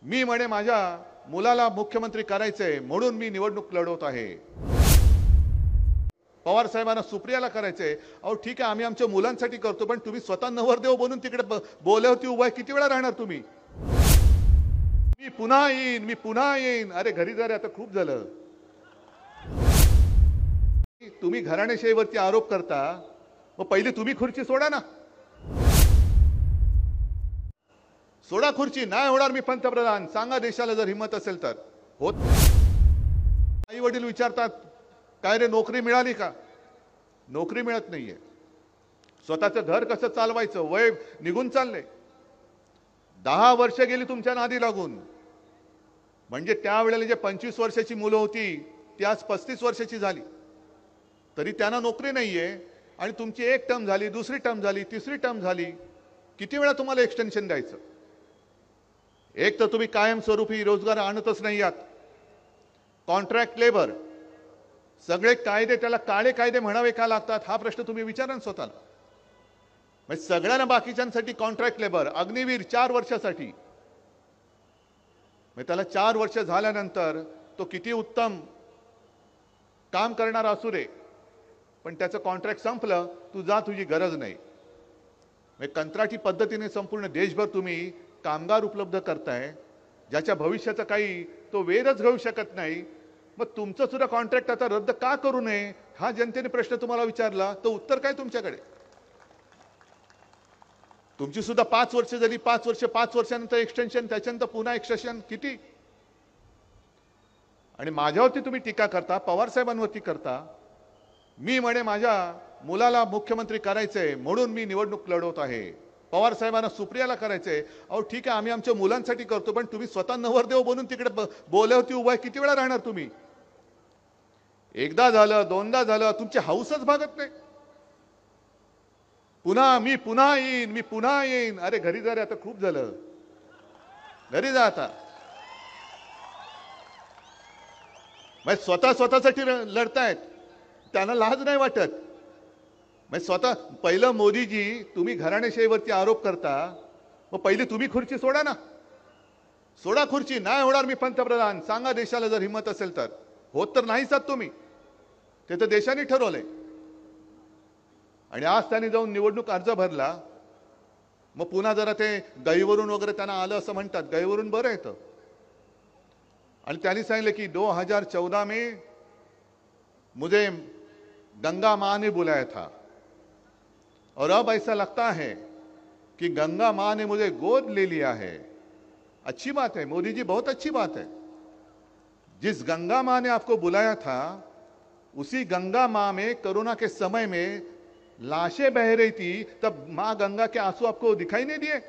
मी म्हणे माझ्या मुलाला मुख्यमंत्री करायचंय म्हणून मी निवडणूक लढवत आहे। पवार साहेबांना सुप्रियाला करायचंय। अहो ठीक आहे, आम्ही आमच्या मुलांसाठी करतो, पण तुम्ही स्वतः नवरदेव बनून तिकडे बोलवती उभा आहे, किती वेळा राहणार तुम्ही? मी पुन्हा येईन, मी पुन्हा येईन। अरे घरी जा रे, आता खूप झालं। तुम्ही घराणेशाहीवरती आरोप करता, मग पहिले तुम्ही खुर्ची सोडा ना। सोडा खुर्ची, नाही होणार मी पंतप्रधान, सांगा देशाला जर हिम्मत असेल तर। होत आई वडील विचारतात, काय रे नोकरी मिळाली का? नोकरी मिळत नाहीये। स्वतःचं घर कसं चालवायचं वय निघून चाललंय। 10 वर्ष गेली तुमच्या नादी लागून। म्हणजे त्यावेळेला जे 25 वर्षाची मुलं होती ती आज 35 वर्षाची झाली, तरी त्यांना नोकरी नाहीये। आणि तुमची एक टर्म झाली, दुसरी टर्म झाली, तिसरी टर्म झाली। किती वेळा तुम्हाला एक्सटेन्शन द्यायचं? एक तर तुम्ही कायमस्वरूपी रोजगार आणतच नाही आहात। कॉन्ट्रॅक्ट लेबर, सगळे कायदे त्याला काळे कायदे म्हणावे का लागतात हा प्रश्न तुम्ही विचारा ना स्वतःला। म्हणजे सगळ्यांना बाकीच्यांसाठी कॉन्ट्रॅक्ट लेबर, अग्निवीर 4 वर्षासाठी। म्हणजे त्याला 4 वर्ष झाल्यानंतर तो किती उत्तम काम करणारा असू दे, पण त्याचं कॉन्ट्रॅक्ट संपलं, तू जा, तुझी गरज नाही। म्हणजे कंत्राटी पद्धतीने संपूर्ण देशभर तुम्ही कामगार उपलब्ध करताय, ज्याच्या भविष्याचा काही तो वेधच घेऊ शकत नाही। मग तुमचं सुद्धा कॉन्ट्रॅक्ट आता रद्द का करू नये हा जनतेने प्रश्न तुम्हाला विचारला, तर उत्तर काय तुमच्याकडे? तुमची सुद्धा 5 वर्ष झाली, 5 वर्ष, 5 वर्षानंतर एक्सटेन्शन, त्याच्यानंतर पुन्हा एक्सटेन्शन, किती? आणि माझ्यावरती तुम्ही टीका करता, पवार साहेबांवरती करता। मी म्हणे माझ्या मुलाला मुख्यमंत्री करायचंय म्हणून मी निवडणूक लढवत आहे। पवार साहेबांना सुप्रियाला करायचंय। अहो ठीक आहे, आम्ही आमच्या मुलांसाठी करतो, पण तुम्ही स्वतः नवरदेव बनून तिकडे बोलवती उभा आहे, किती वेळा राहणार तुम्ही? एकदा झालं, दोनदा झालं, तुमची हौसच भागत नाही। मी पुन्हा येईन, मी पुन्हा येईन। अरे घरी जा रे, आता खूप झालं। घरी जा आता। म्हणजे स्वतःसाठी लढतायत, त्यांना लाज नाही वाटत। म्हणजे स्वतः पहिलं मोदीजी, तुम्ही घराणेशाहीवरती आरोप करता, मग पहिले तुम्ही खुर्ची सोडा ना। सोडा खुर्ची, नाही होणार मी पंतप्रधान, सांगा देशाला जर हिम्मत असेल तर। होत तर नाहीच आहात तुम्ही, ते तर देशाने ठरवलंय। आणि आज त्यांनी जाऊन निवडणूक अर्ज भरला, मग पुन्हा जरा ते गहीवरून वगैरे त्यांना आलं असं म्हणतात, गहीवरून बरं येतं। आणि त्यांनी सांगितलं की 2014 में मुझे गंगा माँ ने बुलाया था, और अब ऐसा लगता है कि गंगा माँ ने मुझे गोद ले लिया है। अच्छी बात है मोदी जी, बहुत अच्छी बात है। जिस गंगा माँ ने आपको बुलाया था, उसी गंगा माँ में कोरोना के समय में लाशें बह रही थी, तब माँ गंगा के आंसू आपको दिखाई नहीं दिए?